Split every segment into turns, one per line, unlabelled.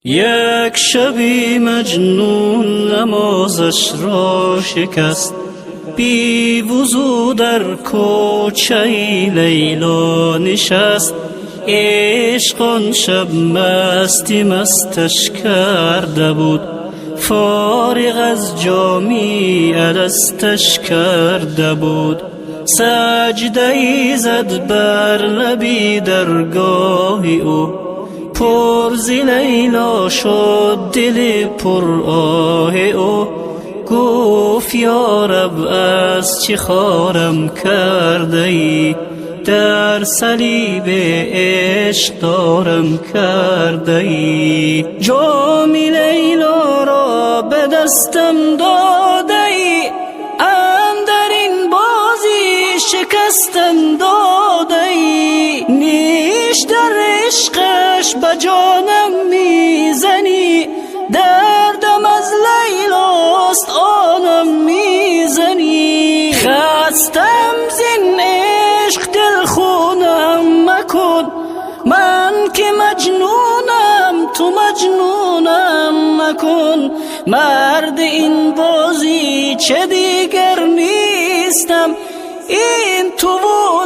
یک شبی مجنون نمازش را شکست، بی وضو در کوچه لیلا نشست. عشق آن شب مستی مستش کرده بود، فارغ از جامی الستش کرده بود. سجده ای زد بر لبی درگاه او، پر ز لیلا شد دل پر آه او. گفت یا رب از چه خارم کرده ای، در صلیب عشق دارم کرده ای. جام لیلا را به دستم داده ای، اندر این بازی شکستم داده ای. نیش در عشقش به جانم میزنی، دردم از لیلاست آنم میزنی. خستم زین عشق دل خونم مکن، من که مجنونم تو مجنونم مکن. مرد این بازی چه دیگر نیستم، این تو و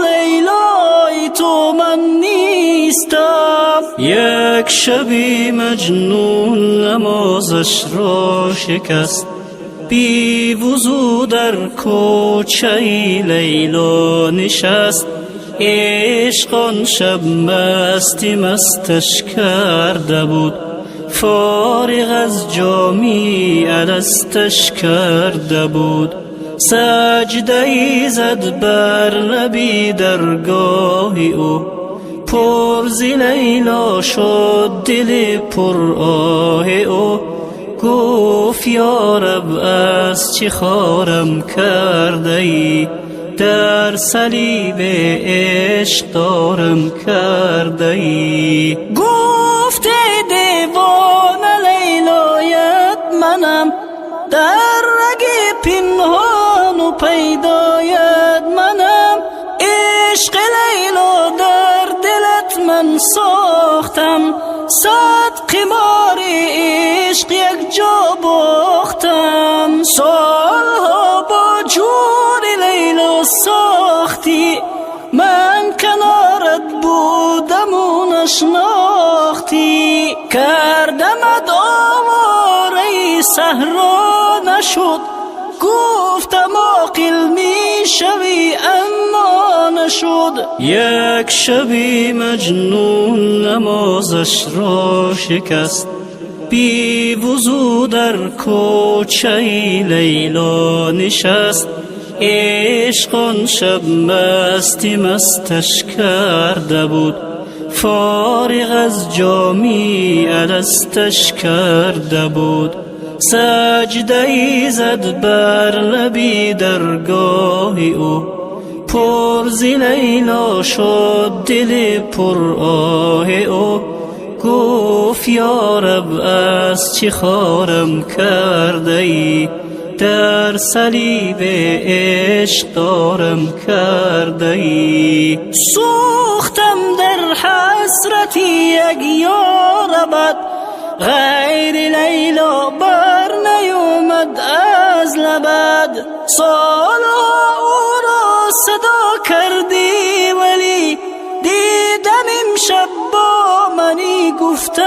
لیلای تو من نیستم. یک شبی مجنون نمازش را شکست، بی وضو در کوچه لیلا نشست. عشق آن شب مستی مستش کرده بود، فارغ از جامی الستش کرده بود. سجده ای زد بر لبی درگاه او، پر ز لیلا شد دل پر آه او. گفت یا رب از چه خارم کرده ای، در صلیب عشق دارم کرده ای. گفت ای دیوانه لیلایت منم، در رگ پنهان و پیدایت منم. عشق لیلا در دلت من ساختم، صد قمار عشق یک جا باختم. سالها با جور لیلا ساختی، من کنارت بودم و نشناختی. کردمت آواره صحرا نشد، گفتم عاقل می شوی اما نشد. یک شبی مجنون نمازش را شکست، بی وضو در کوچه لیلا نشست. عشق آن شب مستی مستش کرده بود، فارغ از جامی الستش کرده بود. سجده ای زد بر لبی درگاه او، پر ز لیلا شد دل پر آه او. گفت یا رب از چه خارم کرده ای، در صلیب عشق دارم کرده ای. سوختم در حسرتی یک یار ابد، غیر لیلا بر نیومد از لبد. سالها او را صدا کردی ولی دیدم امشب با منی گفتم